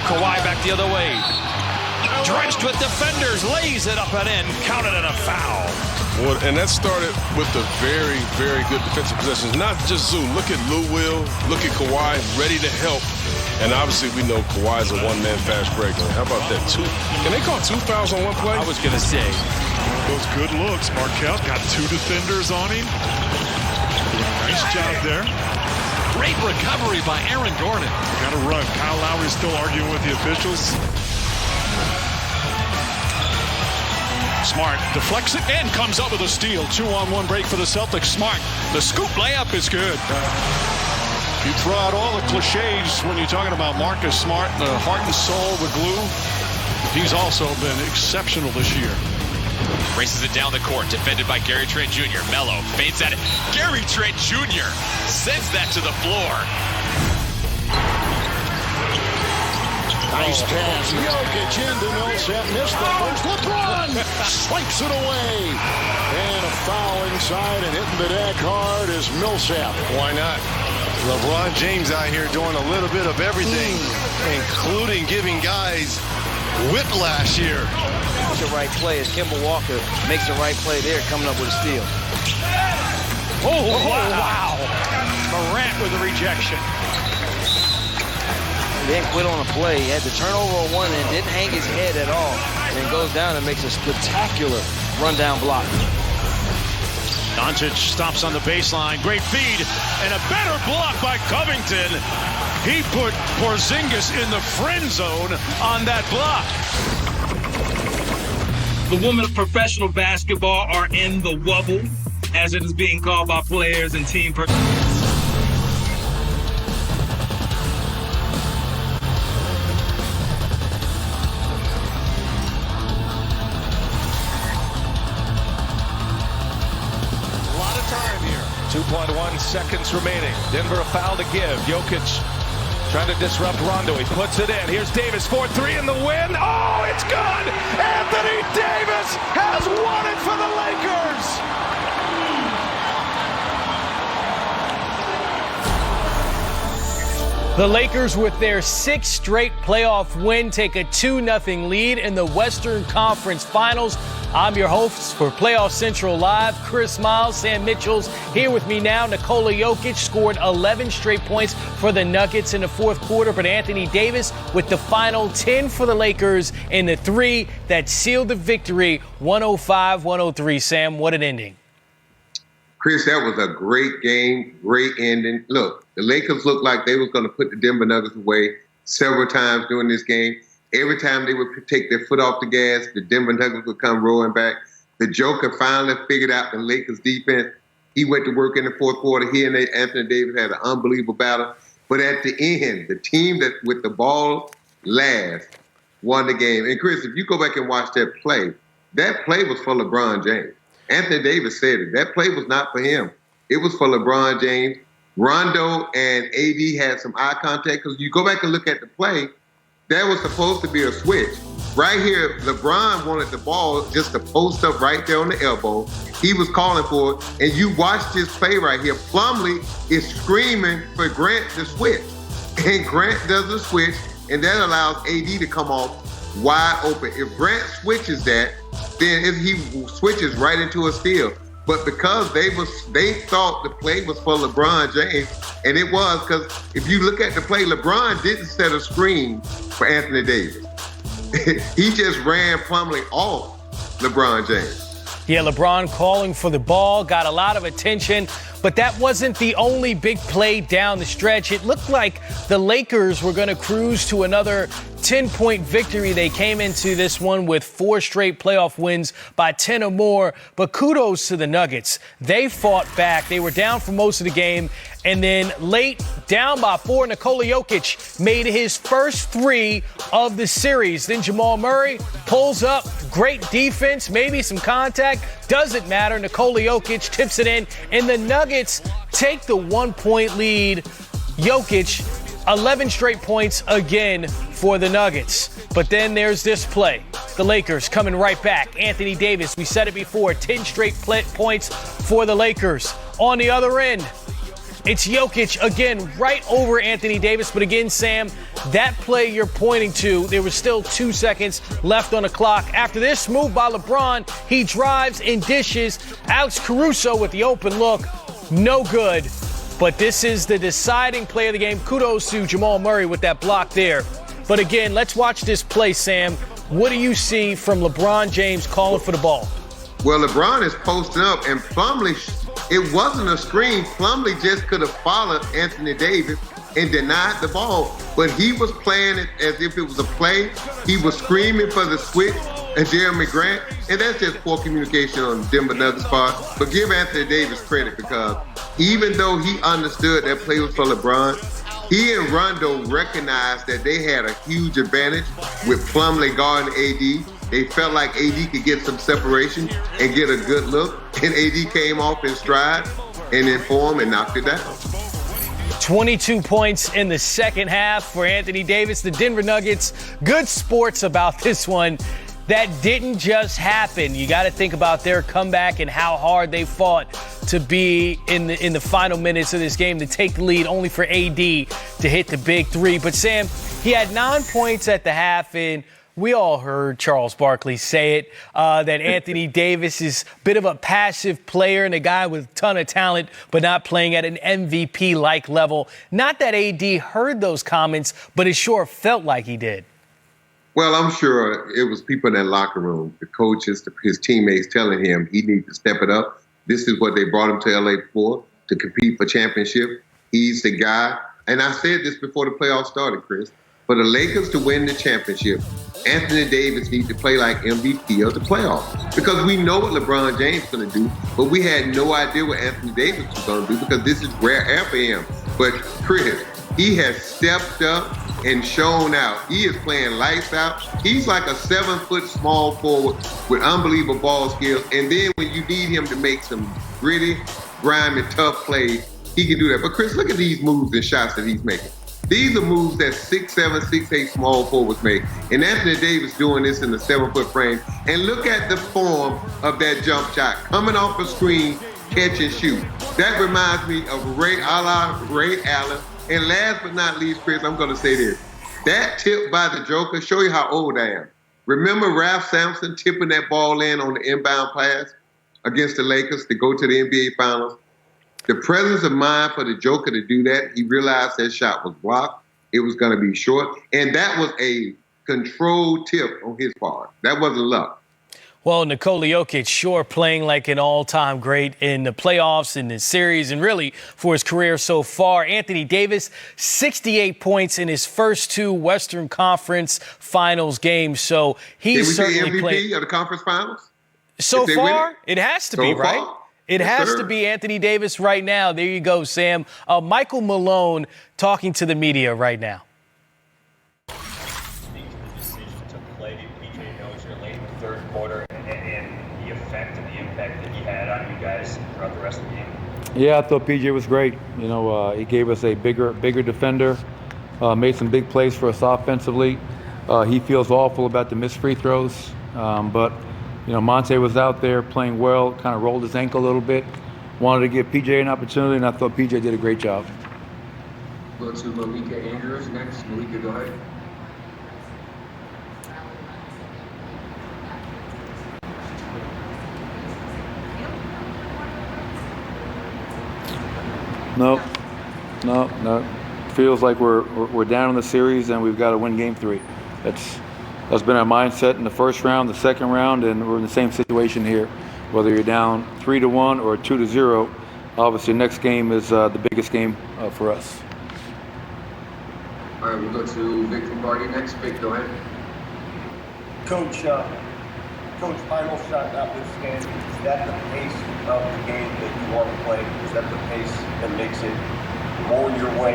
Kawhi back the other way. Drenched with defenders, lays it up and in, counted in a foul. Well, and that started with the very, very good defensive possessions. Not just Zoo. Look at Lou Will. Look at Kawhi, ready to help. And obviously, we know Kawhi's a one-man fast breaker. How about that? Can they call 2 fouls on one play? I was going to say. Those good looks. Markelle got 2 defenders on him. Nice job there. Great recovery by Aaron Gordon. Got to run. Kyle Lowry's still arguing with the officials. Smart deflects it and comes up with a steal. 2-on-1 break for the Celtics. Smart. The scoop layup is good. You throw out all the cliches when you're talking about Marcus Smart, the heart and soul, the glue. He's also been exceptional this year. Races it down the court, defended by Gary Trent Jr. Melo feints at it. Gary Trent Jr. sends that to the floor. Nice pass. Jokic into Millsap. Missed the first. LeBron swipes it away. And a foul inside and hitting the deck hard is Millsap. Why not? LeBron James out here doing a little bit of everything, including giving guys whiplash here. The right play as Kemba Walker makes the right play there, coming up with a steal. Oh, wow. Morant with a rejection. He didn't quit on a play. He had the turnover on one end, didn't hang his head at all, and then goes down and makes a spectacular rundown block. Doncic stops on the baseline. Great feed and a better block by Covington. He put Porzingis in the friend zone on that block. The women of professional basketball are in the wubble, as it is being called by players and team Time here. 2.1 seconds remaining. Denver a foul to give. Jokic trying to disrupt Rondo. He puts it in. Here's Davis, 4-3 in the win. Oh, it's good! Anthony Davis has won it for the Lakers. The Lakers, with their 6th straight playoff win, take a 2-0 lead in the Western Conference Finals. I'm your host for Playoff Central Live, Chris Miles. Sam Mitchell's here with me now. Nikola Jokic scored 11 straight points for the Nuggets in the fourth quarter, but Anthony Davis with the final 10 for the Lakers in the 3 that sealed the victory, 105-103. Sam, what an ending. Chris, that was a great game, great ending. Look, the Lakers looked like they was going to put the Denver Nuggets away several times during this game. Every time they would take their foot off the gas, the Denver Nuggets would come rolling back. The Joker finally figured out the Lakers' defense. He went to work in the fourth quarter. He and Anthony Davis had an unbelievable battle. But at the end, the team that with the ball last won the game. And Chris, if you go back and watch that play was for LeBron James. Anthony Davis said it. That play was not for him. It was for LeBron James. Rondo and AD had some eye contact because you go back and look at the play, that was supposed to be a switch. Right here, LeBron wanted the ball just to post up right there on the elbow. He was calling for it, and you watch this play right here. Plumlee is screaming for Grant to switch, and Grant does the switch, and that allows AD to come off wide open. If Grant switches that, then he switches right into a steal. But because they thought the play was for LeBron James, and it was, because if you look at the play, LeBron didn't set a screen for Anthony Davis. He just ran Plumlee off LeBron James. Yeah, LeBron calling for the ball, got a lot of attention, but that wasn't the only big play down the stretch. It looked like the Lakers were going to cruise to another 10-point victory. They came into this one with 4 straight playoff wins by 10 or more, but kudos to the Nuggets. They fought back. They were down for most of the game, and then late, down by 4, Nikola Jokic made his first 3 of the series. Then Jamal Murray pulls up, great defense, maybe some contact, doesn't matter. Nikola Jokic tips it in, and the Nuggets take the 1-point lead. Jokic, 11 straight points again for the Nuggets. But then there's this play. The Lakers coming right back. Anthony Davis, we said it before, 10 straight points for the Lakers. On the other end, It's Jokic again right over Anthony Davis. But again, Sam, that play you're pointing to, there was still 2 seconds left on the clock. After this move by LeBron, he drives and dishes. Alex Caruso with the open look. No good. But this is the deciding play of the game. Kudos to Jamal Murray with that block there. But again, let's watch this play, Sam. What do you see from LeBron James calling for the ball? Well, LeBron is posting up, and Plumlee, it wasn't a screen. Plumlee just could have followed Anthony Davis and denied the ball. But he was playing it as if it was a play. He was screaming for the switch and Jeremy Grant. And that's just poor communication on Denver Nuggets' part. But give Anthony Davis credit, because even though he understood that play was for LeBron, he and Rondo recognized that they had a huge advantage with Plumlee guarding AD. They felt like AD could get some separation and get a good look. And AD came off in stride and in form and knocked it down. 22 points in the second half for Anthony Davis. The Denver Nuggets, good sports about this one. That didn't just happen. You got to think about their comeback and how hard they fought to be in the final minutes of this game to take the lead, only for AD to hit the big three. But Sam, he had 9 points at the half, and we all heard Charles Barkley say it, that Anthony Davis is a bit of a passive player and a guy with a ton of talent, but not playing at an MVP-like level. Not that AD heard those comments, but it sure felt like he did. Well, I'm sure it was people in that locker room, the coaches, his teammates telling him he needs to step it up. This is what they brought him to LA for, to compete for championship. He's the guy. And I said this before the playoffs started, Chris. For the Lakers to win the championship, Anthony Davis needs to play like MVP of the playoffs. Because we know what LeBron James is going to do, but we had no idea what Anthony Davis was going to do, because this is rare air for him. But Chris, he has stepped up and shown out. He is playing lights out. He's like a 7-foot small forward with unbelievable ball skills. And then when you need him to make some gritty, grimy, tough plays, he can do that. But Chris, look at these moves and shots that he's making. These are moves that 6'7", 6'8" small forwards make. And Anthony Davis doing this in the 7-foot frame. And look at the form of that jump shot. Coming off a screen, catch and shoot. That reminds me of Ray Allen. And last but not least, Chris, I'm going to say this. That tip by the Joker, show you how old I am. Remember Ralph Sampson tipping that ball in on the inbound pass against the Lakers to go to the NBA Finals? The presence of mind for the Joker to do that, he realized that shot was blocked. It was going to be short. And that was a controlled tip on his part. That wasn't luck. Well, Nikola Jokic sure playing like an all-time great in the playoffs, in the series, and really for his career so far. Anthony Davis, 68 points in his first 2 Western Conference Finals games. So he's certainly playing. MVP of the conference finals? So far, it has to be, right? It has to be Anthony Davis right now. There you go, Sam. Michael Malone talking to the media right now. Throughout the rest of the game? Yeah, I thought PJ was great. You know, he gave us a bigger defender, made some big plays for us offensively. He feels awful about the missed free throws, but you know, Monte was out there playing well, kind of rolled his ankle a little bit. Wanted to give PJ an opportunity, and I thought PJ did a great job. Go to Malika Andrews next. Malika, go ahead. No. Feels like we're down in the series and we've got to win game 3. That's been our mindset in the first round, the second round, and we're in the same situation here. Whether you're down 3-1 or 2-0, obviously next game is the biggest game for us. All right, we'll go to Vic Lombardi next. Vic, go ahead. Coach, final shot notwithstanding, is that the pace of the game that you want to play? Is that the pace that makes it more your way?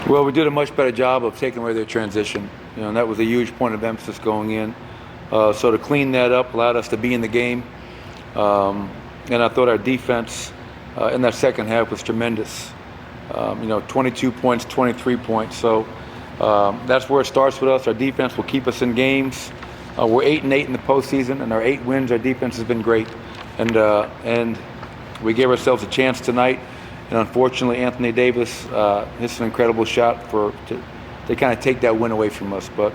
Well, we did a much better job of taking away their transition. You know, and that was a huge point of emphasis going in. So to clean that up allowed us to be in the game. And I thought our defense in that second half was tremendous. 22 points, 23 points. So that's where it starts with us. Our defense will keep us in games. We're 8-8 in the postseason, and our 8 wins, our defense has been great. And we gave ourselves a chance tonight. And unfortunately, Anthony Davis hits an incredible shot to kind of take that win away from us. But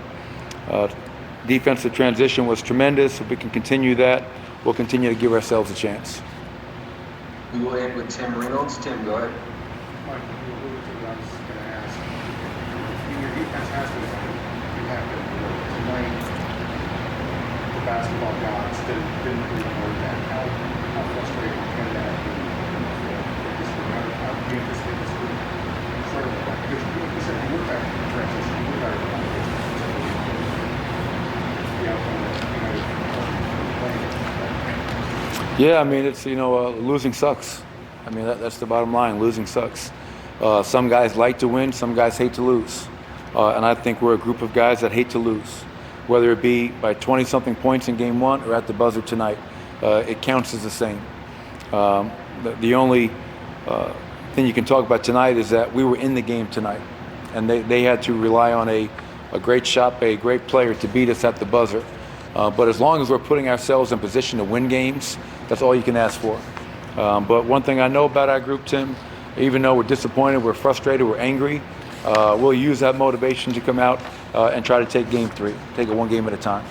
defensive transition was tremendous. If we can continue that, we'll continue to give ourselves a chance. We will end with Tim Reynolds. Tim, go ahead. Mike, I was going to ask. Your defense has been impacted tonight. The basketball gods didn't really work that. How frustrating can that be? How do you anticipate this group sort of like? Because you said you work back in transition, you work back in the outcome that Yeah, I mean, it's, losing sucks. I mean, that's the bottom line. Losing sucks. Some guys like to win, some guys hate to lose. And I think we're a group of guys that hate to lose, whether it be by 20-something points in game one or at the buzzer tonight. It counts as the same. The only thing you can talk about tonight is that we were in the game tonight, and they had to rely on a great shot by a great player to beat us at the buzzer. But as long as we're putting ourselves in position to win games, that's all you can ask for. But one thing I know about our group, Tim, even though we're disappointed, we're frustrated, we're angry, we'll use that motivation to come out and try to take game three, take it one game at a time.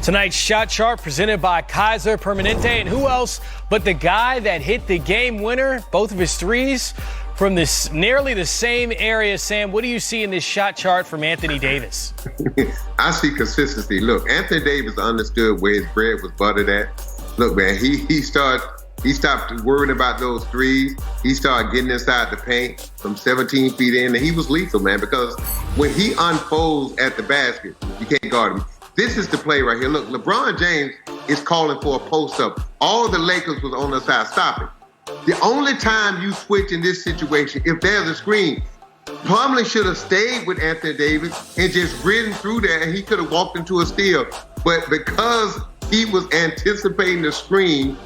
Tonight's shot chart presented by Kaiser Permanente, and who else but the guy that hit the game winner, both of his threes, from this nearly the same area. Sam, what do you see in this shot chart from Anthony Davis? I see consistency. Look, Anthony Davis understood where his bread was buttered at. Look, man, he stopped worrying about those threes. He started getting inside the paint from 17 feet in, and he was lethal, man, because when he unfolds at the basket, you can't guard him. This is the play right here. Look, LeBron James is calling for a post-up. All the Lakers was on the side. Stop it. The only time you switch in this situation, if there's a screen, Plumlee should have stayed with Anthony Davis and just ridden through there, and he could have walked into a steal. But because he was anticipating the screen,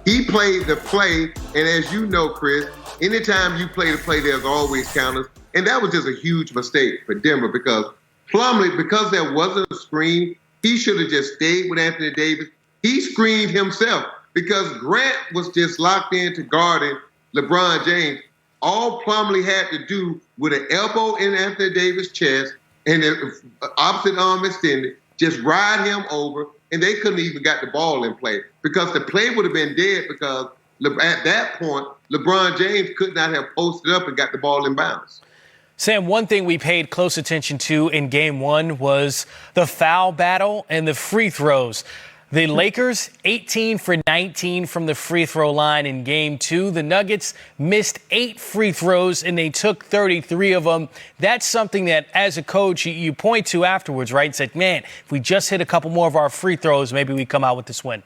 he played the play. And as you know, Chris, anytime you play the play, there's always counters. And that was just a huge mistake for Denver because Plumlee, because there wasn't a screen, he should have just stayed with Anthony Davis. He screened himself because Grant was just locked into guarding LeBron James. All Plumlee had to do with an elbow in Anthony Davis' chest and the opposite arm extended, just ride him over, and they couldn't even got the ball in play because the play would have been dead because at that point, LeBron James could not have posted up and got the ball in bounds. Sam, one thing we paid close attention to in game one was the foul battle and the free throws. The Lakers, 18 for 19 from the free throw line in game two. The Nuggets missed 8 free throws, and they took 33 of them. That's something that, as a coach, you point to afterwards, right? And said, man, if we just hit a couple more of our free throws, maybe we come out with this win.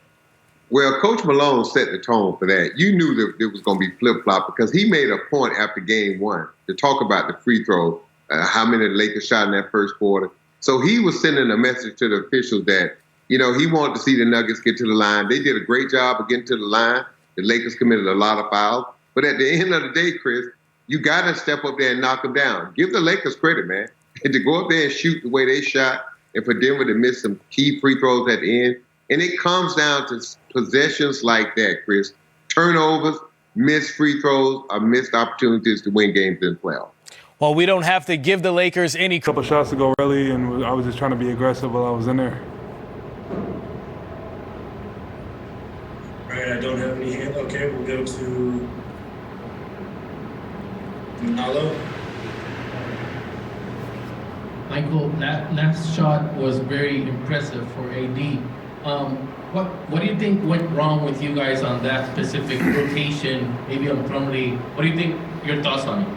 Well, Coach Malone set the tone for that. You knew that it was going to be flip-flop because he made a point after game one to talk about the free throw, how many the Lakers shot in that first quarter. So he was sending a message to the officials that, he wanted to see the Nuggets get to the line. They did a great job of getting to the line. The Lakers committed a lot of fouls. But at the end of the day, Chris, you got to step up there and knock them down. Give the Lakers credit, man. And to go up there and shoot the way they shot and for Denver to miss some key free throws at the end. And it comes down to possessions like that, Chris. Turnovers, missed free throws, or missed opportunities to win games in the playoffs. Well, we don't have to give the Lakers any... couple shots to go early, and I was just trying to be aggressive while I was in there. All right, I don't have any hands. Okay, we'll go to Malo. Michael, that shot was very impressive for AD. What do you think went wrong with you guys on that specific rotation, maybe on Plumlee? What do you think, your thoughts on it?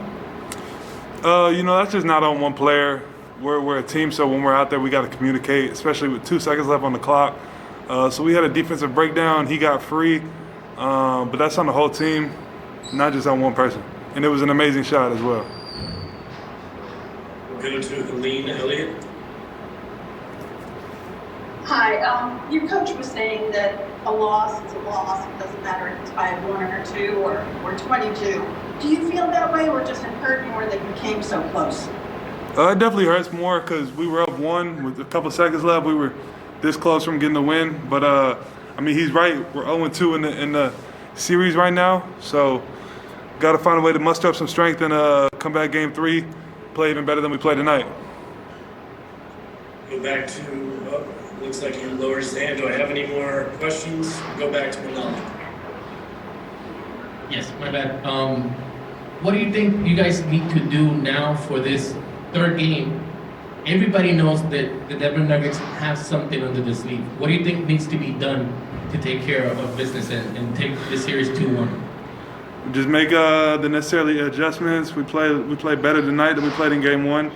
That's just not on one player. We're a team, so when we're out there, we got to communicate, especially with 2 seconds left on the clock. So we had a defensive breakdown. He got free, but that's on the whole team, not just on one person. And it was an amazing shot as well. We'll go to Helene Elliott. Hi, your coach was saying that a loss is a loss. It doesn't matter if it's by 1 or 2 or 22. Do you feel that way, or just it hurt more that you came so close? It definitely hurts more because we were up 1 with a couple seconds left. We were this close from getting the win, but he's right. We're 0-2 series right now. So got to find a way to muster up some strength and come back game 3, play even better than we played tonight. Go back to, looks like you lowered his hand. Do I have any more questions? Go back to Manal. Yes, my bad. What do you think you guys need to do now for this third game? Everybody knows that the Denver Nuggets have something under the sleeve. What do you think needs to be done to take care of business and take the series 2-1? Just make the necessary adjustments. We play better tonight than we played in game 1.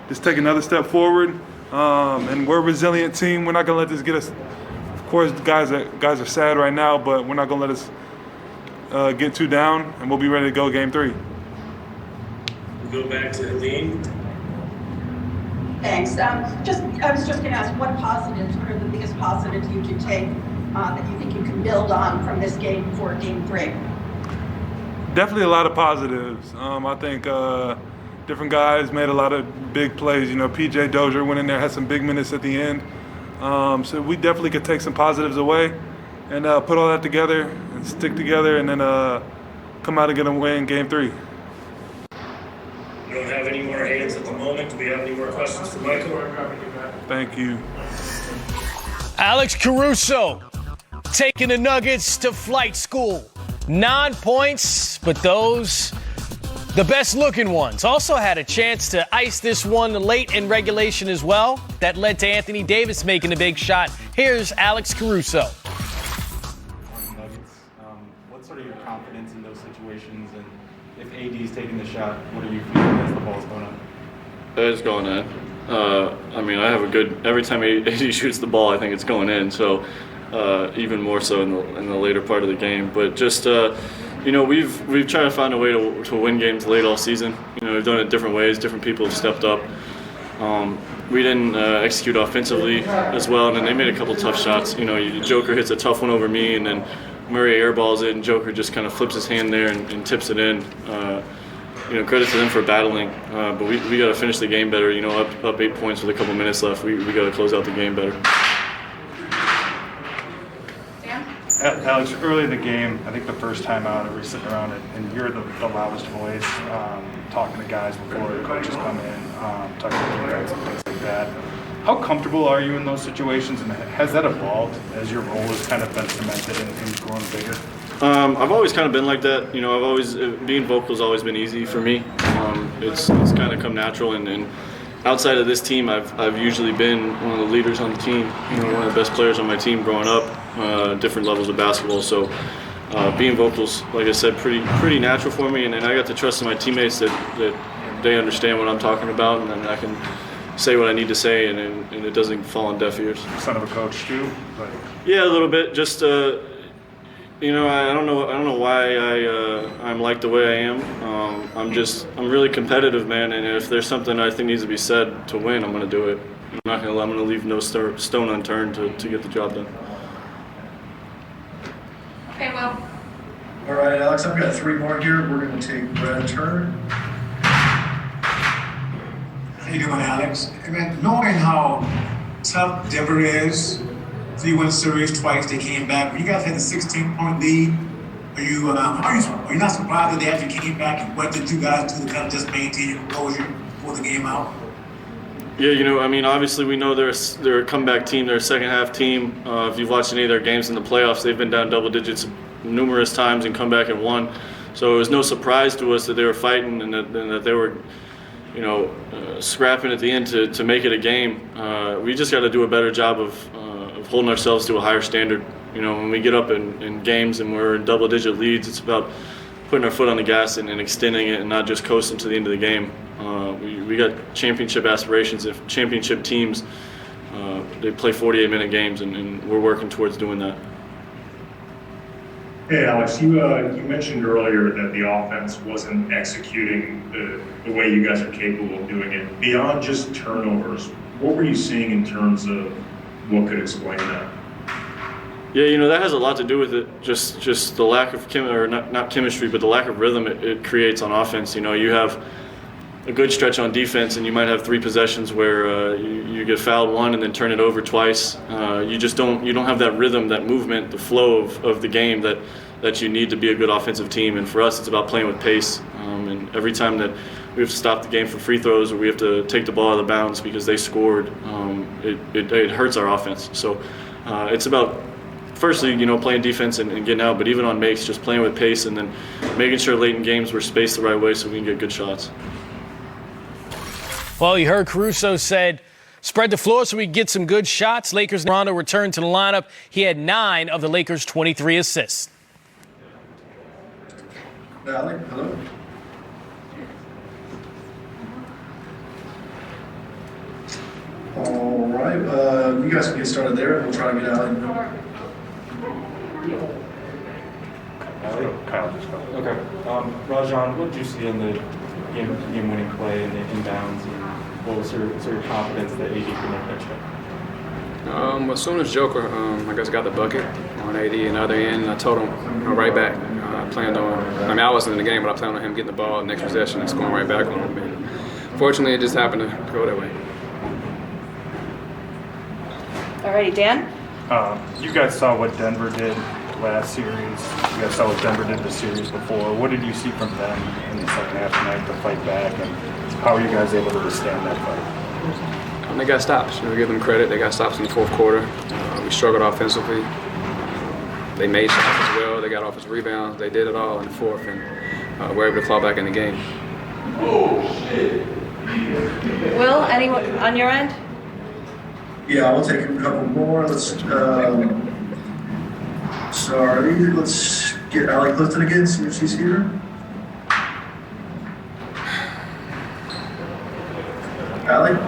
Just take another step forward. And we're a resilient team. We're not gonna let this get us. Of course, guys are sad right now, but we're not gonna let us get too down, and we'll be ready to go game 3. We'll go back to Helene. Thanks. I was just going to ask, what positives are the biggest positives you can take that you think you can build on from this game for game 3? Definitely a lot of positives. I think different guys made a lot of big plays. You know, PJ Dozier went in there, had some big minutes at the end. So we definitely could take some positives away and put all that together and stick together and then come out and get a win in game 3. We don't have any more hands at the moment. Do we have any more questions for Michael? Thank you. Alex Caruso taking the Nuggets to flight school. 9 points, but those, the best looking ones, also had a chance to ice this one late in regulation as well. That led to Anthony Davis making a big shot. Here's Alex Caruso. Nuggets, what's sort of your confidence in those situations? And if AD's taking the shot, what are you feeling as the ball's going on? It's going in. I mean, I have a good, every time he shoots the ball, I think it's going in. So even more so in the later part of the game. But just, you know, we've tried to find a way to win games late all season. You know, we've done it different ways. Different people have stepped up. We didn't execute offensively as well, and then they made a couple tough shots. You know, Joker hits a tough one over me, and then Murray airballs it, and Joker just kind of flips his hand there and tips it in. You know, credit to them for battling, but we got to finish the game better. You know, up 8 points with a couple minutes left. We got to close out the game better. Alex, early in the game, I think the first time out, we were sitting around and you're the loudest voice, talking to guys before the coaches come in, talking to defense and things like that. How comfortable are you in those situations, and has that evolved as your role has kind of been cemented and grown bigger? I've always kind of been like that. You know, I've always, being vocal has always been easy for me. It's kind of come natural, and outside of this team, I've usually been one of the leaders on the team. You know, one of the best players on my team growing up, different levels of basketball. So being vocal's, like I said, pretty natural for me, and I got the trust of my teammates that they understand what I'm talking about, and then I can say what I need to say, and it doesn't fall on deaf ears. Son of a coach too? But... Yeah, a little bit. Just you know, I don't know why I'm like the way I am. I'm really competitive, man, and if there's something I think needs to be said to win, I'm going to do it. I'm going to leave no stone unturned to get the job done. Okay, well. All right, Alex, I've got 3 more here. We're going to take Brad Turner. How you doing, Alex? I mean, knowing how tough Denver is, 3-1 series twice, they came back. When you guys had the 16-point lead, are you not surprised that they actually came back, and what did you guys do to kind of just maintain your composure for the game out? Yeah, you know, I mean, obviously we know they're a comeback team. They're a second-half team. If you've watched any of their games in the playoffs, they've been down double digits numerous times and come back and won. So it was no surprise to us that they were fighting and that they were, you know, scrapping at the end to make it a game. We just got to do a better job of holding ourselves to a higher standard. You know, when we get up in games and we're in double-digit leads, it's about putting our foot on the gas and extending it and not just coasting to the end of the game. We got championship aspirations. If championship teams, they play 48-minute games, and we're working towards doing that. Hey, Alex, you mentioned earlier that the offense wasn't executing the way you guys are capable of doing it. Beyond just turnovers, what were you seeing in terms of what could explain that? Yeah, you know, that has a lot to do with it. Just the lack of not chemistry, but the lack of rhythm it creates on offense. You know, you have a good stretch on defense, and you might have 3 possessions where you get fouled 1 and then turn it over twice. You don't have that rhythm, that movement, the flow of the game that that you need to be a good offensive team. And for us, it's about playing with pace. And every time that we have to stop the game for free throws or we have to take the ball out of bounds because they scored, it hurts our offense. So it's about, firstly, playing defense and getting out, but even on makes, just playing with pace and then making sure late in games we're spaced the right way so we can get good shots. Well, you heard Caruso said, spread the floor so we can get some good shots. Lakers Rondo returned to the lineup. He had 9 of the Lakers' 23 assists. Alec, hello. All right, you guys can get started there. We'll try to get Alec. Kyle, just go. Okay. Rajon, what did you see in the game-winning play and the inbounds? And what was your confidence that AD could make that shot? As soon as Joker, I guess, got the bucket on AD and the other end, I told him right back. I planned on, I wasn't in the game, but I planned on him getting the ball next possession and scoring right back on him. And fortunately, it just happened to go that way. Alrighty, Dan? You guys saw what Denver did last series. You guys saw what Denver did the series before. What did you see from them in the second half tonight to fight back, and how are you guys able to withstand that fight? They got stops. We give them credit. They got stops in the fourth quarter. We struggled offensively. They made shots as well. They got offensive rebounds. They did it all in the fourth, and we're able to claw back in the game. Oh, shit. Will, anyone on your end? Yeah, I'll take a couple more. Let's get Allie Clifton again, see if she's here. Allie?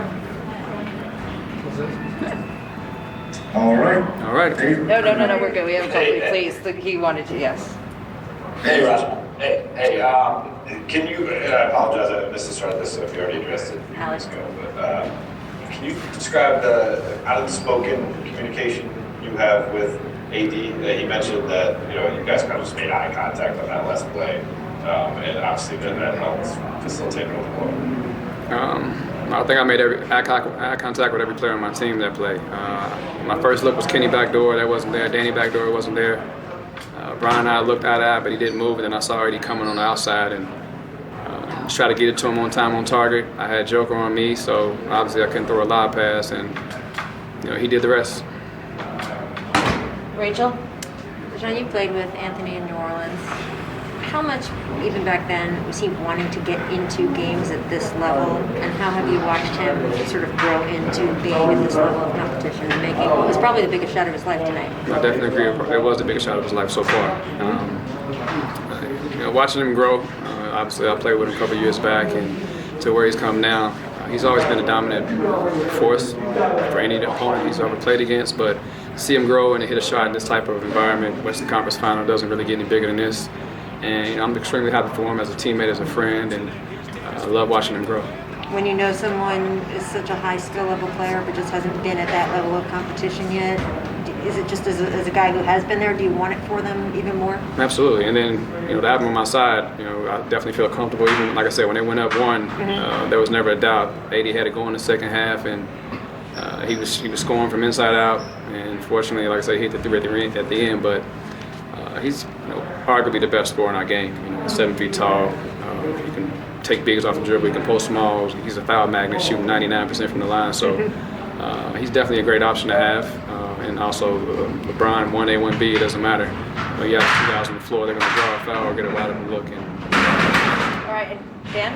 All right. All right. No, we're good. We have a couple, please. He wanted to, yes. Hey, Rajon. Hey, can you, and I apologize, I missed the start of this, so if you already addressed it a few minutes ago, but can you describe the outspoken communication you have with AD? He mentioned that, you guys kind of just made eye contact on that last play, and obviously that helps facilitate an open floor. I think I made eye contact with every player on my team that played. My first look was Kenny backdoor, that wasn't there. Danny backdoor wasn't there. Brian and I looked eye to eye, but he didn't move, and then I saw already coming on the outside and just try to get it to him on time, on target. I had Joker on me, so obviously I couldn't throw a lob pass, and he did the rest. Rachel? Rajon, you played with Anthony in New Orleans. How much, even back then, was he wanting to get into games at this level? And how have you watched him sort of grow into being at this level of competition and making what was probably the biggest shot of his life tonight? I definitely agree. It was the biggest shot of his life so far. Watching him grow, obviously I played with him a couple years back, and to where he's come now, he's always been a dominant force for any opponent he's ever played against, but see him grow and hit a shot in this type of environment, Western Conference Final doesn't really get any bigger than this. And I'm extremely happy for him as a teammate, as a friend, and I love watching him grow. When you know someone is such a high skill level player but just hasn't been at that level of competition yet, is it just as a guy who has been there, do you want it for them even more? Absolutely. And then, to have him on my side, I definitely feel comfortable. Even, like I said, when they went up 1, there was never a doubt. AD had to go in the second half, and he was scoring from inside out. And fortunately, like I said, he hit the 3 at the end, but he's arguably the best scorer in our game. 7 feet tall. He can take bigs off the dribble. He can post smalls. He's a foul magnet, shooting 99% from the line. So he's definitely a great option to have. And also LeBron, 1A, 1B, it doesn't matter. You have 2 guys on the floor. They're going to draw a foul or get a wide open look. All right, and Dan?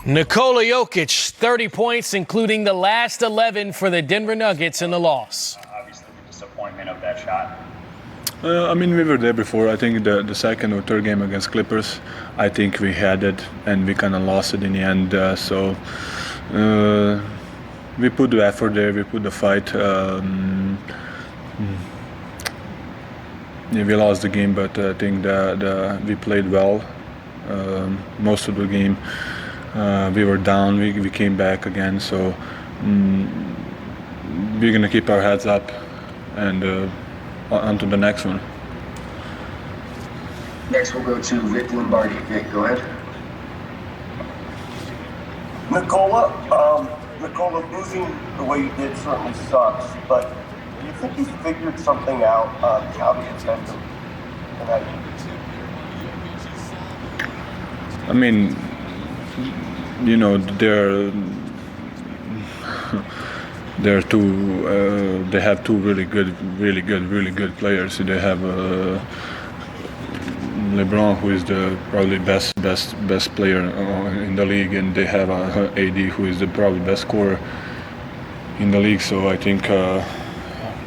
Nikola Jokic, 30 points, including the last 11 for the Denver Nuggets in the loss. Obviously, the disappointment of that shot. We were there before. I think the second or third game against Clippers, I think we had it and we kind of lost it in the end. So we put the effort there, we put the fight. We lost the game, but I think that we played well most of the game. We were down, we came back again. So we're going to keep our heads up and on to the next one. Next we'll go to Vic Lombardi. Vic, go ahead. Nikola, losing the way you did certainly sucks, but Do you think he's figured something out on how to defend him? And how you I mean, you know, they're two. They have two really good players. They have LeBron, who is the probably best player in the league, and they have AD, who is the probably best scorer in the league. So I think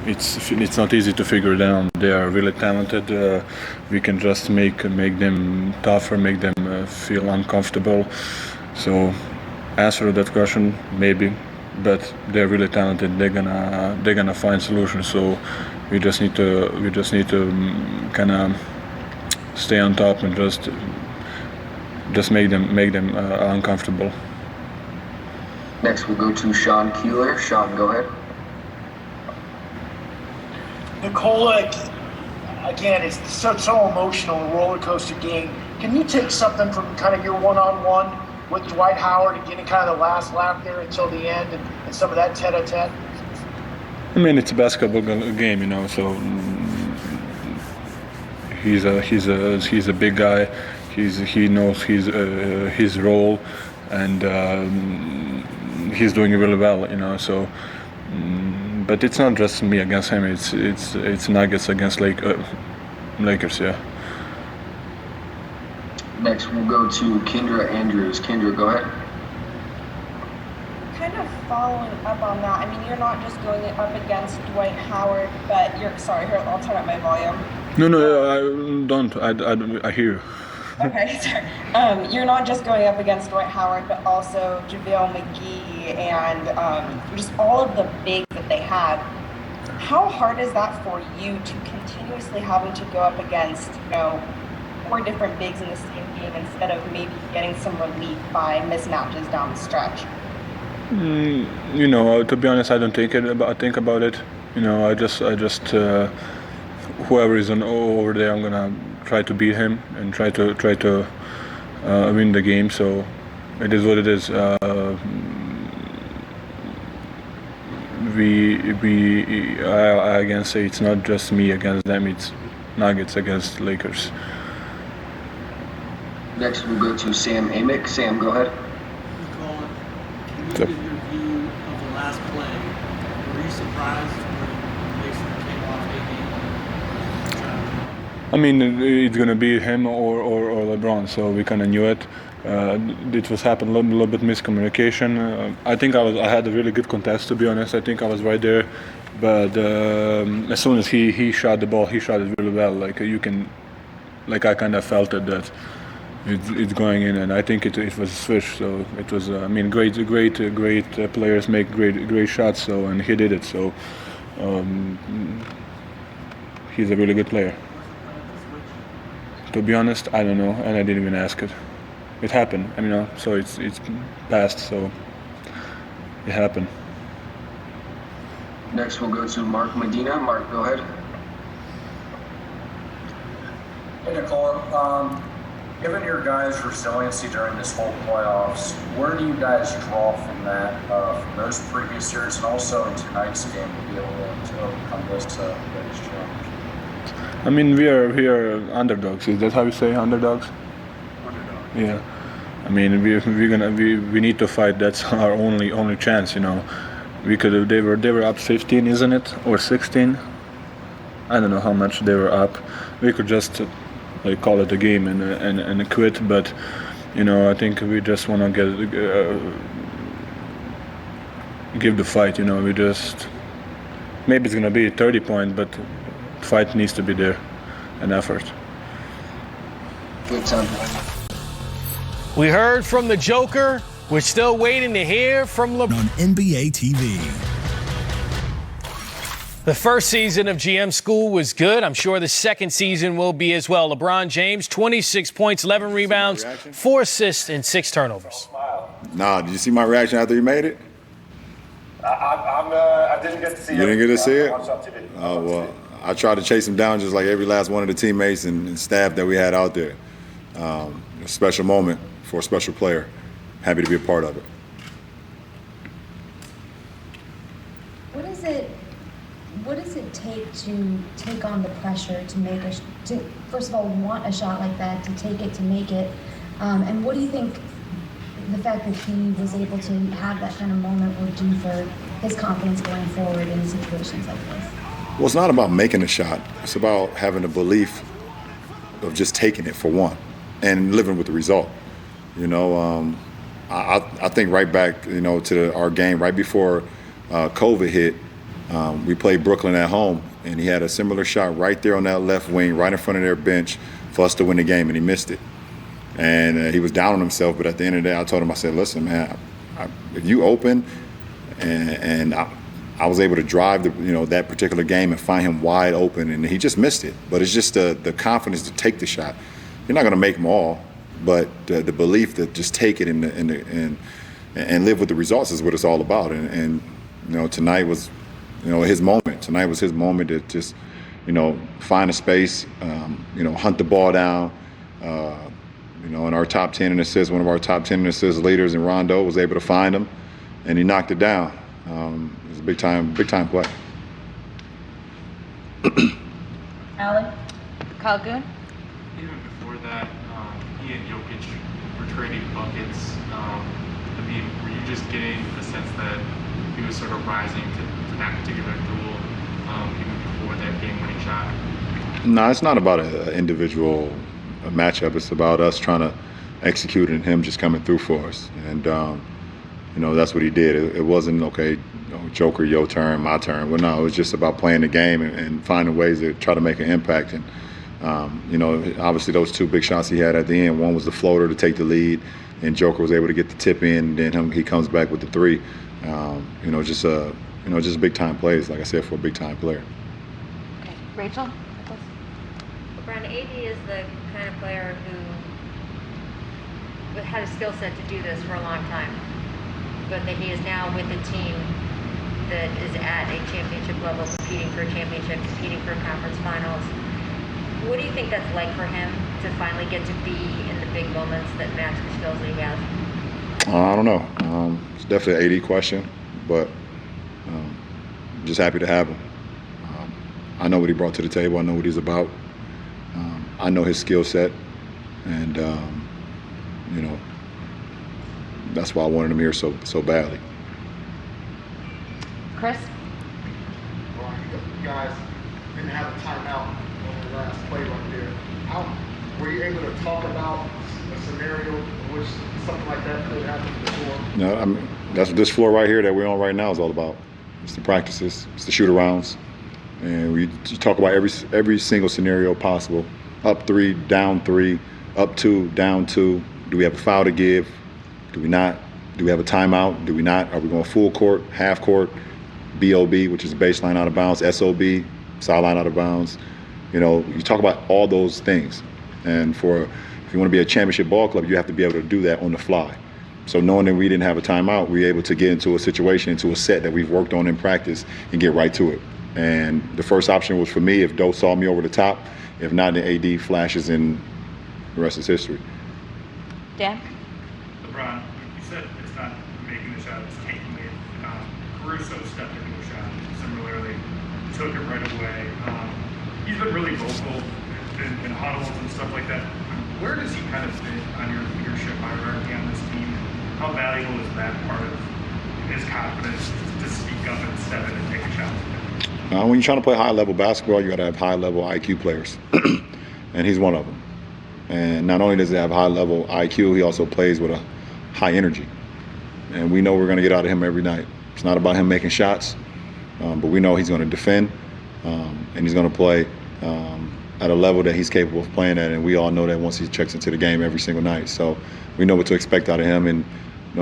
it's not easy to figure them. They are really talented. We can just make them tougher, make them feel uncomfortable. So answer to that question, maybe, but they're really talented. They're gonna find solutions. So we just need to kind of stay on top and just make them uncomfortable. Next, we'll go to Sean Keeler. Sean, go ahead. Nikola, again, it's so emotional, a roller coaster game. Can you take something from kind of your one-on-one with Dwight Howard and getting kind of the last lap there until the end and some of that tete-a-tete? I mean, it's a basketball game, you know. So he's a big guy. He knows his role, and he's doing really well, you know. So. But it's not just me against him. It's Nuggets against Lakers. Yeah. Next, we'll go to Kendra Andrews. Kendra, go ahead. Kind of following up on that. I mean, you're not just going up against Dwight Howard, but you're sorry. Here, I'll turn up my volume. No, I don't. I hear you. Okay, sorry. You're not just going up against Dwight Howard, but also JaVale McGee and just all of the bigs that they have. How hard is that for you to continuously having to go up against, 4 different bigs in the same game instead of maybe getting some relief by mismatches down the stretch? To be honest, I don't think about it. I just whoever is over there, I'm gonna try to beat him and try to win the game. So it is what it is. I can say it's not just me against them. It's Nuggets against Lakers. Next, we'll go to Sam Amick. Sam, go ahead. Can you give your view of the last play? Were you surprised when Mason came off AD? I mean, it's gonna be him or LeBron, so we kind of knew it. It was happened a little bit miscommunication. I think I had a really good contest, to be honest. I think I was right there, but as soon as he shot the ball, he shot it really well. I kind of felt it that it's going in, and I think it was a switch. So it was, great players make great shots. So and he did it. So he's a really good player. To be honest, I don't know, and I didn't even ask it. It happened, so it's past, so it happened. Next, we'll go to Mark Medina. Mark, go ahead. Hey, Nicole. Given your guys' resiliency during this whole playoffs, where do you guys draw from that, from those previous years, and also in tonight's game to be able to overcome this challenge? I mean, we are underdogs. Is that how you say underdogs? Yeah, I mean we need to fight. That's our only chance. We could have. They were up 15, isn't it, or 16? I don't know how much they were up. We could just call it a game and quit. But I think we just want to give the fight. We just maybe it's gonna be a 30 point, but fight needs to be there, an effort. Good time. We heard from the Joker. We're still waiting to hear from LeBron. On NBA TV. The first season of GM School was good. I'm sure the second season will be as well. LeBron James, 26 points, 11 rebounds, 4 assists, and 6 turnovers. Nah, did you see my reaction after you made it? I didn't get to see it. You didn't get to see it? TV. Oh, well, I tried to chase him down just like every last one of the teammates and staff that we had out there. A special moment for a special player. Happy to be a part of it. What is it what does it take to take on the pressure to make to first of all want a shot like that, to take it, to make it, and what do you think the fact that he was able to have that kind of moment will do for his confidence going forward in situations like this? Well, it's not about making a shot. It's about having a belief of just taking it for one and living with the result. You know, I think right back, to our game right before COVID hit, we played Brooklyn at home, and he had a similar shot right there on that left wing, right in front of their bench for us to win the game, and he missed it. And he was down on himself, but at the end of the day, I told him, I said, listen, man, if you open, and I was able to drive that particular game and find him wide open, and he just missed it. But it's just the confidence to take the shot. You're not going to make them all, but the belief to just take it and live with the results is what it's all about. And tonight was, his moment. Tonight was his moment to just, find a space, hunt the ball down. In our top 10 in assists, one of our top 10 in assists leaders in Rondo was able to find him, and he knocked it down. It was a big time play. Allie? Kyle Goon? Even before that, he and Jokic were trading buckets. Were you just getting a sense that he was sort of rising to that particular duel even before that game-winning shot? No, it's not about an individual matchup. It's about us trying to execute and him just coming through for us. And, that's what he did. It wasn't, okay, Joker, your turn, my turn. Well, no, it was just about playing the game and finding ways to try to make an impact. And, obviously those two big shots he had at the end, one was the floater to take the lead, and Joker was able to get the tip in, and then he comes back with the three. Just big-time plays, like I said, for a big-time player. Okay. Rachel? LeBron, AD is the kind of player who had a skill set to do this for a long time, but that he is now with a team that is at a championship level, competing for a championship, competing for conference finals. What do you think that's like for him to finally get to be in the big moments that match the skills that he has? I don't know. It's definitely an AD question, but I'm just happy to have him. I know what he brought to the table. I know what he's about. I know his skill set, and that's why I wanted him here so badly. Chris? Well, you guys didn't have a timeout on the last play right there. How were you able to talk about a scenario in which something like that could happen before? No, that's what this floor right here that we're on right now is all about. It's the practices, it's the shoot-arounds, and we talk about every single scenario possible. Up 3, down 3, up 2, down 2. Do we have a foul to give? Do we not? Do we have a timeout? Do we not? Are we going full court, half court, BOB, which is baseline out of bounds, SOB, sideline out of bounds? You talk about all those things. And if you want to be a championship ball club, you have to be able to do that on the fly. So knowing that we didn't have a timeout, we were able to get into a situation, into a set that we've worked on in practice and get right to it. And the first option was for me if Doe saw me over the top. If not, then AD flashes, and the rest is history. Dan? LeBron, you said it's not making the shot, it's taking it. Caruso stepped into a shot similarly, took it right away. He's been really vocal in huddles and stuff like that. Where does he kind of fit on your leadership hierarchy on this team? How valuable is that part of his confidence to speak up and step in and take a shot? When you're trying to play high-level basketball, you got to have high-level IQ players, and he's one of them. And not only does he have high-level IQ, he also plays with a high energy. And we know we're going to get out of him every night. It's not about him making shots, but we know he's going to defend, and he's going to play at a level that he's capable of playing at. And we all know that once he checks into the game every single night. So we know what to expect out of him. And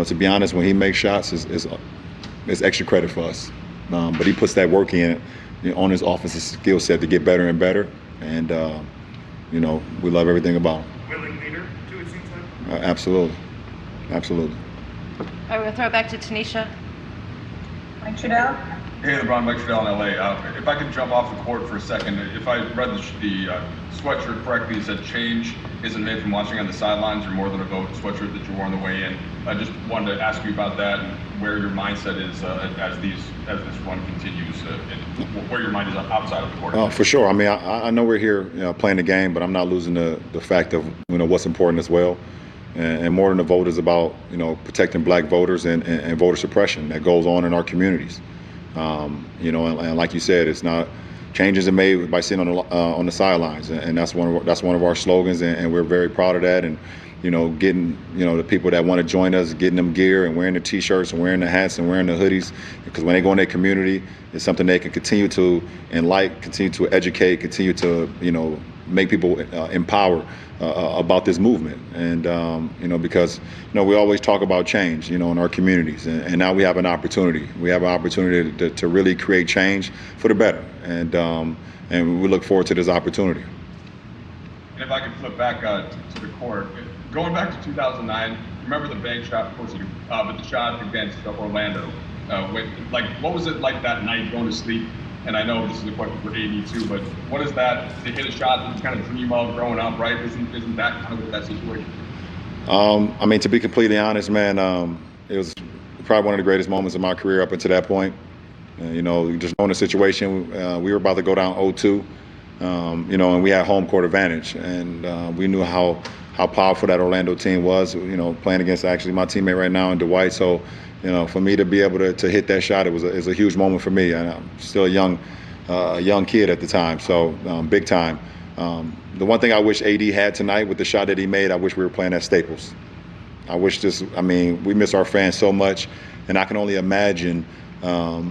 to be honest, when he makes shots, it's extra credit for us. But he puts that work in on his offensive skill set to get better and better. And, we love everything about him. Willing leader, too, it seems like? Absolutely. Absolutely. All right, we'll throw it back to Tanisha. Mike Trudell? Hey, LeBron, Mike Trudell in LA. If I could jump off the court for a second, if I read the sweatshirt correctly, it said change Isn't made from watching on the sidelines. You're more than a vote sweatshirt that you wore on the way in. I just wanted to ask you about that and where your mindset is as this run continues, and where your mind is outside of the court. Oh, for sure. I mean, I know we're here playing the game, but I'm not losing the fact of what's important as well. And more than the vote is about protecting black voters and voter suppression that goes on in our communities. And like you said, it's not. Changes are made by sitting on the sidelines, and that's one of our slogans, and we're very proud of that. And getting the people that want to join us, getting them gear and wearing the T-shirts and wearing the hats and wearing the hoodies, because when they go in their community, it's something they can continue to continue to educate, continue to make people empower about this movement. And because we always talk about change in our communities, and now we have an opportunity. We have an opportunity to really create change for the better, and we look forward to this opportunity. And if I could flip back to the court, going back to 2009, remember the bank shot, of course you do, but the shot against Orlando. What was it like that night going to sleep? And I know this is a question for AD too, but what is that to hit a shot that you kind of dream of growing up, right? Isn't that kind of that situation? I mean, to be completely honest, man, it was probably one of the greatest moments of my career up until that point. Just knowing the situation, we were about to go down 0-2, and we had home court advantage, and we knew how powerful that Orlando team was. Playing against actually my teammate right now in Dwight. So, for me to be able to hit that shot, it was a huge moment for me. And I'm still a young kid at the time, so big time. The one thing I wish AD had tonight with the shot that he made, I wish we were playing at Staples. We miss our fans so much, and I can only imagine, I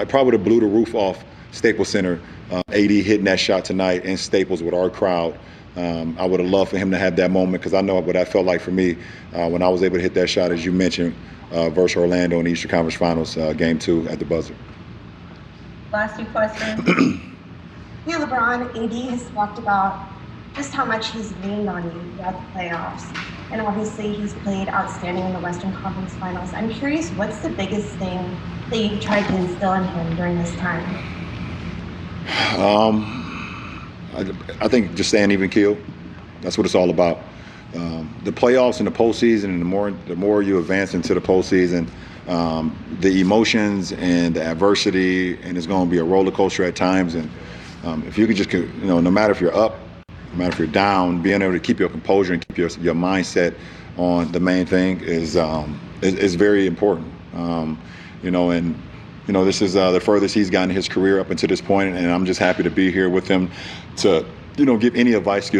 probably would have blew the roof off Staples Center, AD hitting that shot tonight in Staples with our crowd. I would have loved for him to have that moment, because I know what that felt like for me when I was able to hit that shot, as you mentioned, versus Orlando in the Eastern Conference Finals, Game 2 at the buzzer. Last two questions. LeBron, AD has talked about just how much he's leaned on you throughout the playoffs. And obviously he's played outstanding in the Western Conference Finals. I'm curious, what's the biggest thing that you've tried to instill in him during this time? I think just staying even keel. That's what it's all about. The playoffs and the postseason, and the more you advance into the postseason, the emotions and the adversity, and it's going to be a roller coaster at times. And if you could just, no matter if you're up, no matter if you're down, being able to keep your composure and keep your mindset on the main thing is very important. This is the furthest he's gotten in his career up until this point, and I'm just happy to be here with him to, give any advice for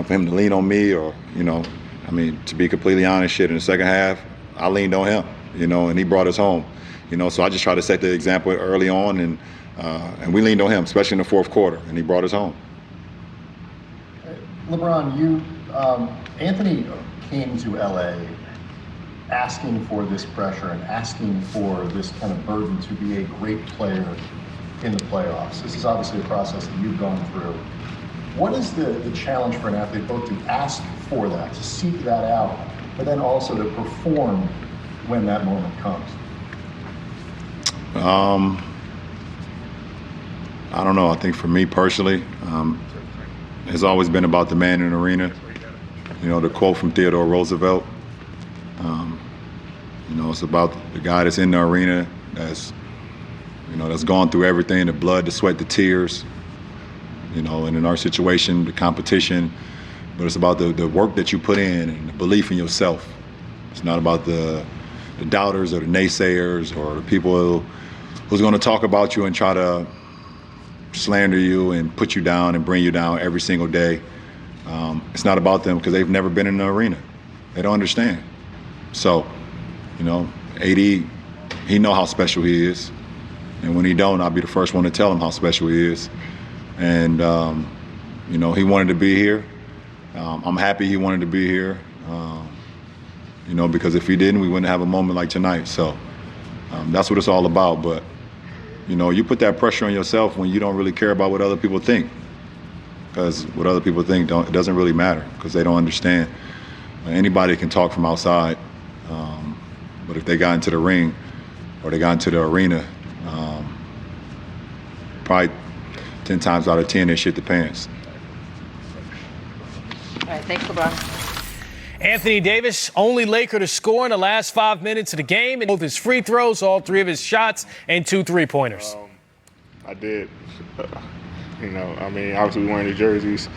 him to lean on me, or, to be completely honest, in the second half, I leaned on him, and he brought us home, so I just try to set the example early on, and we leaned on him, especially in the fourth quarter, and he brought us home. LeBron, Anthony came to LA asking for this pressure and asking for this kind of burden to be a great player in the playoffs. This is obviously a process that you've gone through. What is the challenge for an athlete, both to ask for that, to seek that out, but then also to perform when that moment comes? I don't know. I think for me personally, it's always been about the man in the arena. The quote from Theodore Roosevelt. It's about the guy that's in the arena, that's gone through everything, the blood, the sweat, the tears, and in our situation, the competition. But it's about the work that you put in and the belief in yourself. It's not about the doubters or the naysayers or the people who's going to talk about you and try to slander you and put you down and bring you down every single day. It's not about them, because they've never been in the arena. They don't understand. So, AD, he know how special he is. And when he don't, I'll be the first one to tell him how special he is. And, he wanted to be here. I'm happy he wanted to be here, because if he didn't, we wouldn't have a moment like tonight. So that's what it's all about. But, you put that pressure on yourself when you don't really care about what other people think. Because what other people think it doesn't really matter, because they don't understand. Anybody can talk from outside, but if they got into the ring or they got into the arena, probably 10 times out of 10 they shit the pants. Thanks, LeBron. Anthony Davis, only Laker to score in the last 5 minutes of the game, and both his free throws, all 3 of his shots, and 2 3-pointers. I did. Obviously wearing the jerseys.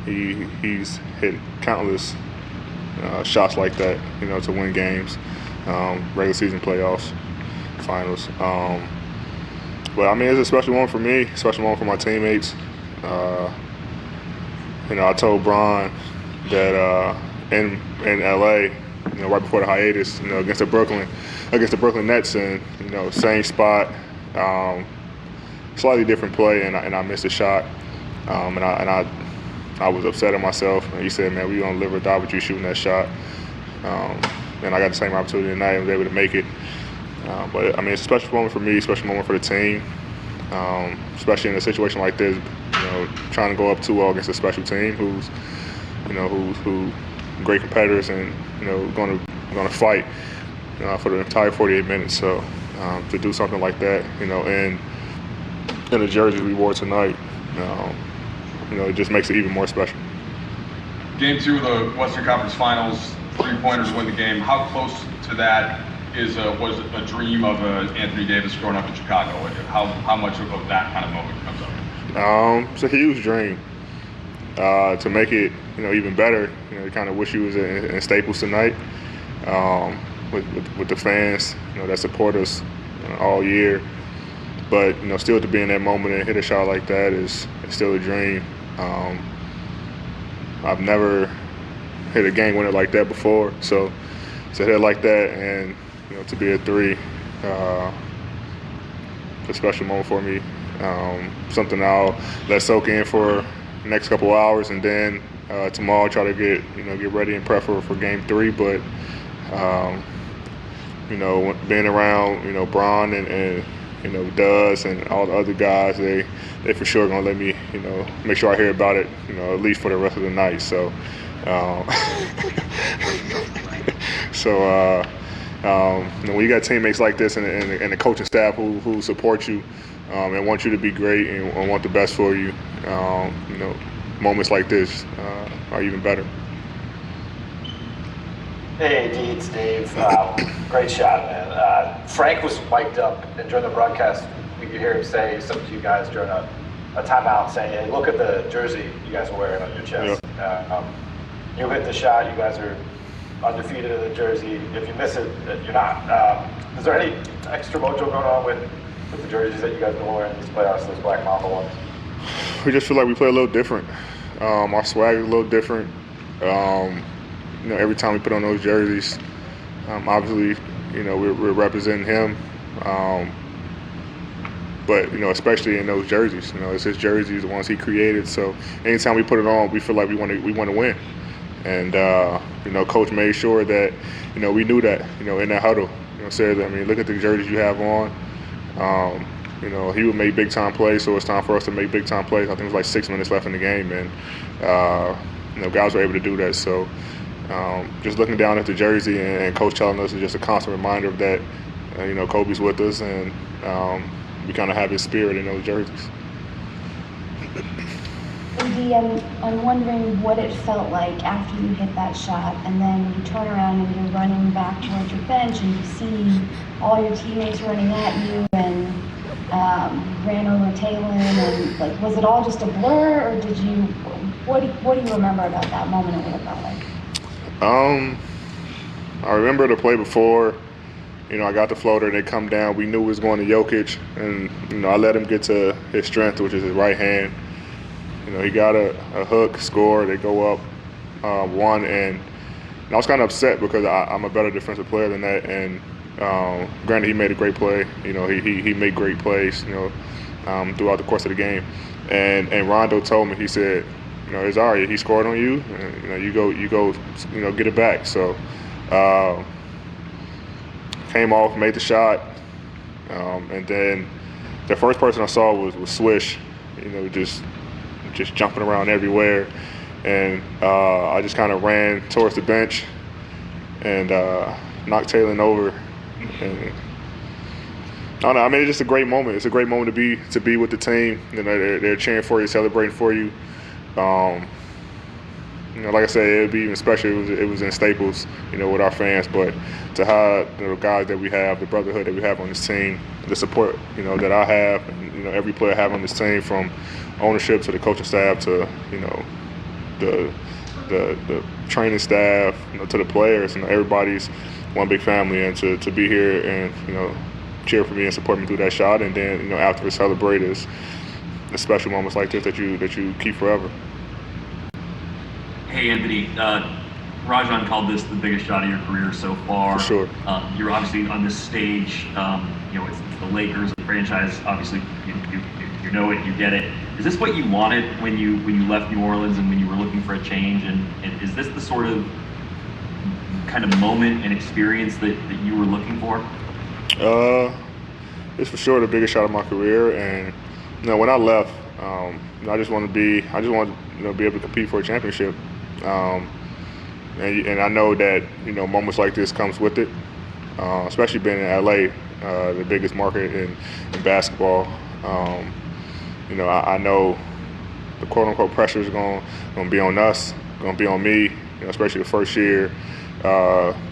He's hit countless shots like that, to win games, regular season playoffs, finals. But it's a special moment for me, special moment for my teammates. I told Bron that in LA, right before the hiatus, against the Brooklyn Nets, and same spot, slightly different play, and I missed a shot, and I was upset at myself. And he said, "Man, we gonna live or die with you shooting that shot." And I got the same opportunity tonight and was able to make it. But it's a special moment for me, special moment for the team, especially in a situation like this. Trying to go up 2-0 against a special team who's great competitors and going to fight for the entire 48 minutes. So to do something like that, in the jerseys we wore tonight, it just makes it even more special. Game 2 of the Western Conference Finals, 3-pointers win the game. How close to that was a dream of Anthony Davis growing up in Chicago? How much of that kind of moment comes up? It's a huge dream. To make it, even better, you kind of wish you was in Staples tonight, with the fans, that support us all year. But still to be in that moment and hit a shot like that is still a dream. I've never hit a game winner like that before, so to hit it like that and to be a 3, it's a special moment for me. Something I'll let soak in for the next couple hours, and then tomorrow I'll try to get ready and prep for game 3. But being around Bron and Duz and all the other guys, they for sure gonna let me make sure I hear about it at least for the rest of the night. So when you got teammates like this and the coaching staff who support you and want you to be great and want the best for you, moments like this are even better. Hey, AD, it's Dave. Great shot, man. Frank was mic'd up, and during the broadcast, we could hear him say something to you guys during a timeout, saying, "Hey, look at the jersey you guys are wearing on your chest." Yep. You hit the shot. You guys are undefeated in the jersey. If you miss it, you're not. Is there any extra mojo going on with the jerseys that you guys have been wearing in these playoffs, those Black Mamba ones? We just feel like we play a little different. Our swag is a little different. Every time we put on those jerseys, obviously, we're representing him. But especially in those jerseys, it's his jerseys, the ones he created. So anytime we put it on, we feel like we want to win. And Coach made sure that we knew that in that huddle. Said, look at the jerseys you have on. He would make big time plays, so it's time for us to make big time plays. I think it was like 6 minutes left in the game, and guys were able to do that. So just looking down at the jersey and Coach telling us is just a constant reminder of that. Kobe's with us, and we kind of have his spirit in those jerseys. AD, I'm wondering what it felt like after you hit that shot, and then you turn around and you're running back towards your bench, and you see all your teammates running at you, and ran over Taylor, and was it all just a blur, or did you? What do you remember about that moment and what it felt like? I remember the play before. I got the floater, they come down. We knew it was going to Jokic, and I let him get to his strength, which is his right hand. He got a hook, score, they go up 1, and I was kind of upset because I'm a better defensive player than that. And granted, he made a great play. He made great plays. Throughout the course of the game. And Rondo told me, he said, it's Aria, he scored on you. And, you go, get it back. So came off, made the shot, and then the first person I saw was Swish. Just jumping around everywhere, and I just kind of ran towards the bench and knocked Taylor over. And I don't know. It's just a great moment. It's a great moment to be with the team. They're cheering for you, celebrating for you. Like I said, it'd be even special. It was in Staples, with our fans. But to have the guys that we have, the brotherhood that we have on this team, the support, that I have, and every player have on this team, from ownership to the coaching staff to the training staff, to the players, everybody's one big family, and to be here and cheer for me and support me through that shot, and then after celebrate is the special moments like this that you keep forever. Hey Anthony, Rajon called this the biggest shot of your career so far. For sure. You're obviously on this stage. It's the Lakers, the franchise. Obviously, you know it, you get it. Is this what you wanted when you left New Orleans and when you were looking for a change? And is this the sort of kind of moment and experience that you were looking for? It's for sure the biggest shot of my career. And when I left, I just wanted to be able to compete for a championship. And I know that moments like this comes with it, especially being in LA, the biggest market in basketball. I know the quote unquote pressure is going to be on us, going to be on me, especially the first year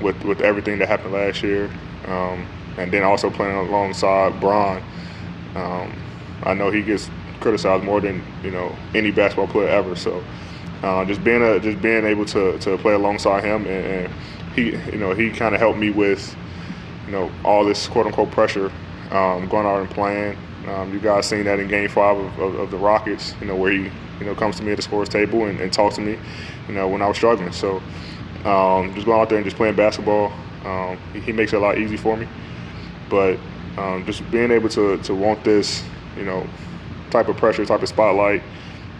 with everything that happened last year, and then also playing alongside Bron. I know he gets criticized more than any basketball player ever. So just being able to play alongside him, and he kind of helped me with all this quote unquote pressure, going out and playing. You guys seen that in Game 5 of the Rockets, where he comes to me at the scorer's table and talks to me, when I was struggling. So just going out there and just playing basketball, he makes it a lot easy for me. But just being able to want this, type of pressure, type of spotlight,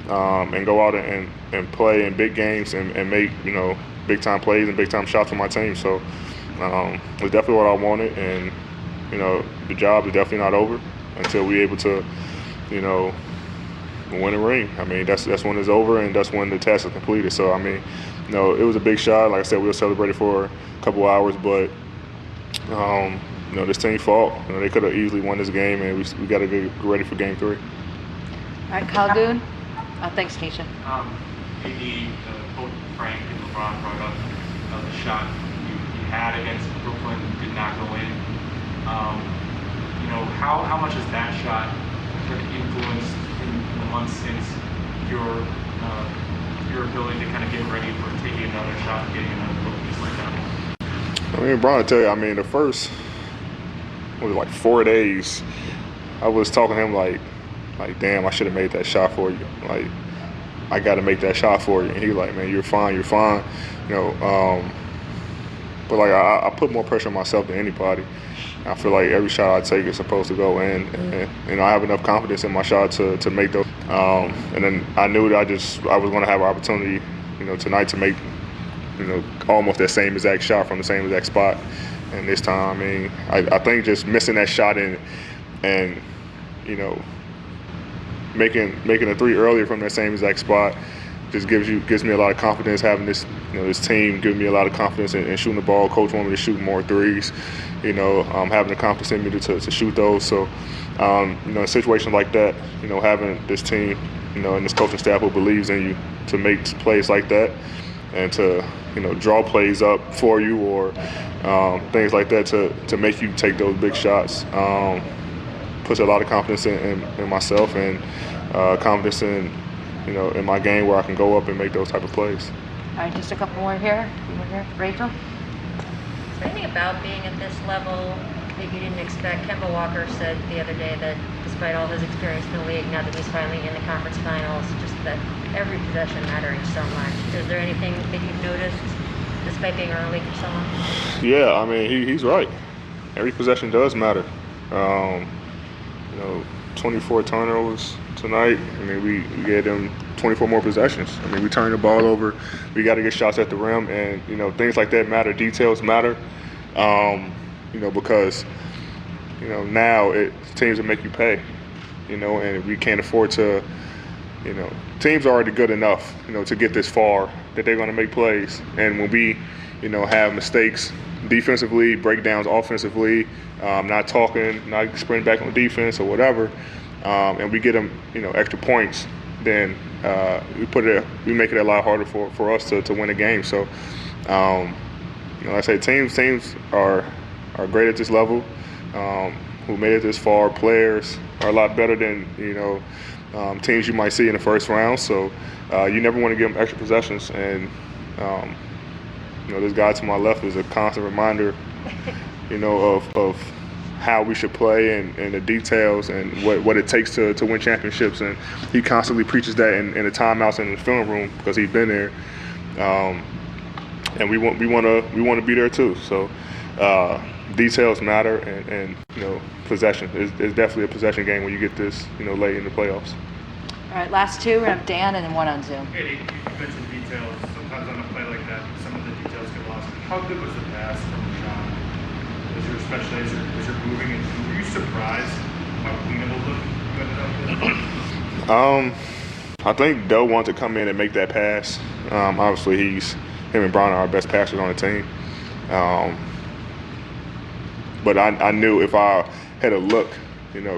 and go out and play in big games and make big time plays and big time shots for my team. So it's definitely what I wanted, and the job is definitely not over until we're able to win a ring. I mean, that's when it's over, and that's when the task is completed. So I mean, it was a big shot. Like I said, we were celebrating for a couple hours, but this team fought. They could have easily won this game, and we got to get ready for Game 3. All right, Calgoon. Oh, thanks, Tanisha. AD, both Frank and LeBron brought up the shot you had against Brooklyn did not go in. How much has that shot sort of influenced in the months since your ability to kind of get ready for taking another shot and getting another look just like that one? I mean, Brian, I tell you, the first 4 days, I was talking to him like, damn, I should have made that shot for you. Like, I got to make that shot for you. And he like, man, you're fine. But like, I put more pressure on myself than anybody. I feel like every shot I take is supposed to go in, and I have enough confidence in my shot to make those. And then I knew that I was going to have an opportunity, tonight to make, almost that same exact shot from the same exact spot. And this time, I mean, I think just missing that shot and making a three earlier from that same exact spot just gives me a lot of confidence. Having this team gives me a lot of confidence in shooting the ball. Coach wanted me to shoot more threes. Having the confidence in me to shoot those. So, in situations like that, having this team, and this coaching staff who believes in you to make plays like that, and to draw plays up for you, or things like that to make you take those big shots, puts a lot of confidence in myself, and confidence in my game where I can go up and make those type of plays. All right, just a couple more here. Rachel? Is there anything about being at this level that you didn't expect? Kemba Walker said the other day that despite all his experience in the league, now that he's finally in the conference finals, just that every possession mattering so much. Is there anything that you've noticed despite being around the league for so long? Yeah, I mean, he's right. Every possession does matter. 24 turnovers tonight. I mean, we gave them 24 more possessions. I mean, we turned the ball over. We got to get shots at the rim, and things like that matter. Details matter. Because now teams will make you pay. And we can't afford to. Teams are already good enough, to get this far that they're going to make plays. And when we, have mistakes defensively, breakdowns offensively, not talking, not sprinting back on defense or whatever, and we get them, extra points, then we make it a lot harder for us to win a game. So, like I say, teams are great at this level. Who made it this far, players are a lot better than teams you might see in the first round. So you never want to give them extra possessions. And this guy to my left is a constant reminder, of how we should play and the details and what it takes to win championships. And he constantly preaches that in the timeouts and in the film room because he's been there. And we want to be there too. So details matter, and possession is definitely a possession game when you get this late in the playoffs. All right, last two. We're gonna have Dan and then one on Zoom. Hey, you mentioned details. Sometimes on a play like that, some of the details get lost. How good was the pass from Sean? Especially as you're moving, and were you surprised how cleanable it ended up? I think Doe wanted to come in and make that pass. Obviously, him and Bron are our best passers on the team. But I knew if I had a look,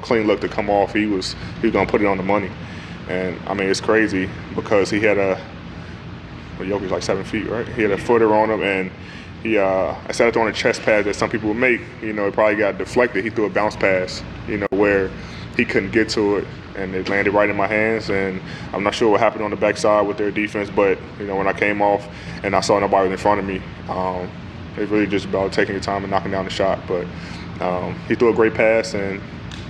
clean look to come off, he was gonna put it on the money. And I mean, it's crazy because he had Jokic's like 7 feet, right? He had a footer on him, and instead of throwing a chest pass that some people would make, it probably got deflected. He threw a bounce pass, where he couldn't get to it, and it landed right in my hands. And I'm not sure what happened on the backside with their defense, but when I came off and I saw nobody was in front of me, it's really just about taking your time and knocking down the shot. But he threw a great pass, and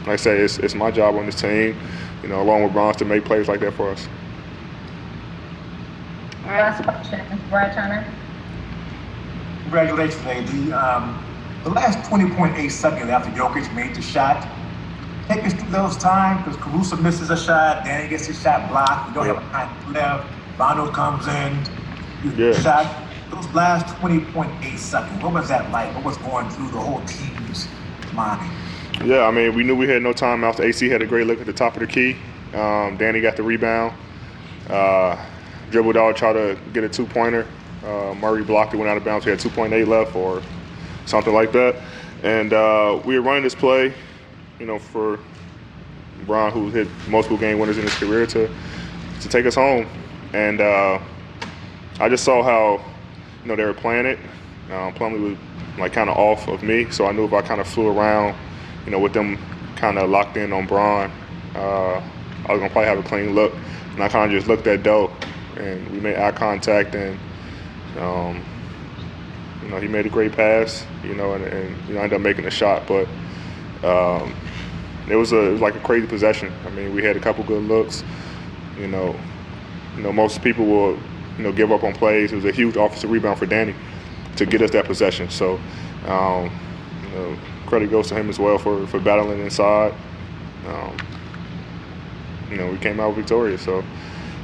like I say, it's my job on this team, along with Bron's, to make plays like that for us. All right. Last question, Brad Turner. Congratulations, AD. The last 20.8 seconds after Jokic made the shot, take us through those times, because Caruso misses a shot, Danny gets his shot blocked, you don't have a time left, Rondo comes in, shot. Those last 20.8 seconds, what was that like? What was going through the whole team's mind? Yeah, I mean, we knew we had no timeouts. AC had a great look at the top of the key. Danny got the rebound, dribbled out, tried to get a two-pointer. Murray blocked it, went out of bounds. We had 2.8 left or something like that. And we were running this play, for Bron, who hit multiple game winners in his career, to take us home. And I just saw how, they were playing it. Plumlee was kind of off of me, so I knew if I kind of flew around, with them kind of locked in on Bron, I was gonna probably have a clean look. And I kind of just looked at Doe, and we made eye contact, and he made a great pass, and ended up making a shot. But it was like a crazy possession. I mean, we had a couple good looks. Most people will give up on plays. It was a huge offensive rebound for Danny to get us that possession. So credit goes to him as well for battling inside. We came out victorious. So